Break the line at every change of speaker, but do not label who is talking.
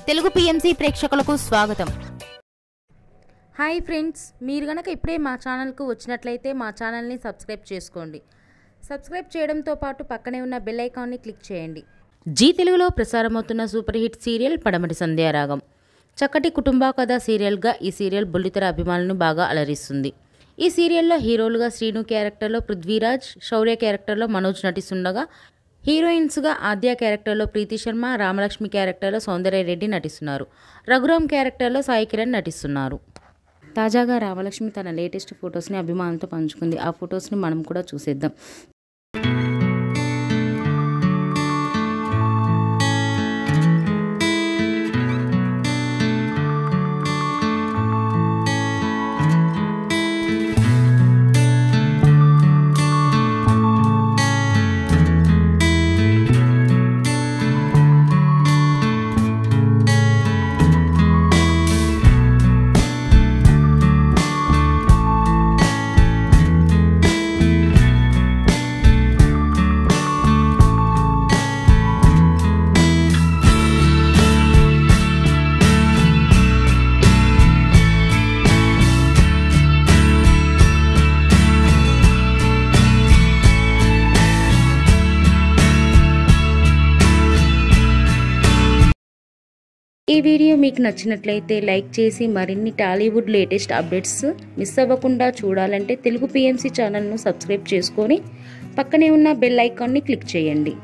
Telugu PMC ప్రేక్షకులకు స్వాగతం.
Hi friends, మీరు గనక ఇప్పుడే మా ఛానల్కు వచ్చినట్లయితే మా ఛానల్ని సబ్స్క్రైబ్ చేసుకోండి. సబ్స్క్రైబ్ చేయడంతో పాటు పక్కనే ఉన్న బెల్ ఐకాన్ని క్లిక్ చేయండి. జీ తెలుగులో ప్రసారమవుతున్న సూపర్ హిట్ సీరియల్ పడమటి సంధ్యారాగం. చక్కటి కుటుంబ కథ సీరియల్గా ఈ సీరియల్ బుల్లితెర అభిమానులను బాగా అలరిస్తుంది. ఈ సీరియల్లో హీరోలుగా శ్రీను క్యారెక్టర్లో పృథ్వీరాజ్, శౌర్య క్యారెక్టర్లో మనోజ్ నటిస్తుండగా హీరోయిన్స్గా ఆద్య క్యారెక్టర్లో ప్రీతి శర్మ, రామలక్ష్మి క్యారెక్టర్లో సౌందర్య రెడ్డి నటిస్తున్నారు. రఘురామ్ క్యారెక్టర్లో సాయి కిరణ్ నటిస్తున్నారు. తాజాగా రామలక్ష్మి తన లేటెస్ట్ ఫొటోస్ని అభిమానులతో పంచుకుంది. ఆ ఫొటోస్ని మనం కూడా చూసేద్దాం. ఈ వీడియో మీకు నచ్చినట్లయితే లైక్ చేసి మరిన్ని టాలీవుడ్ లేటెస్ట్ అప్డేట్స్ మిస్ అవ్వకుండా చూడాలంటే తెలుగు పిఎంసి ఛానల్ను సబ్స్క్రైబ్ చేసుకొని పక్కనే ఉన్న బెల్ ఐకాన్ని క్లిక్ చేయండి.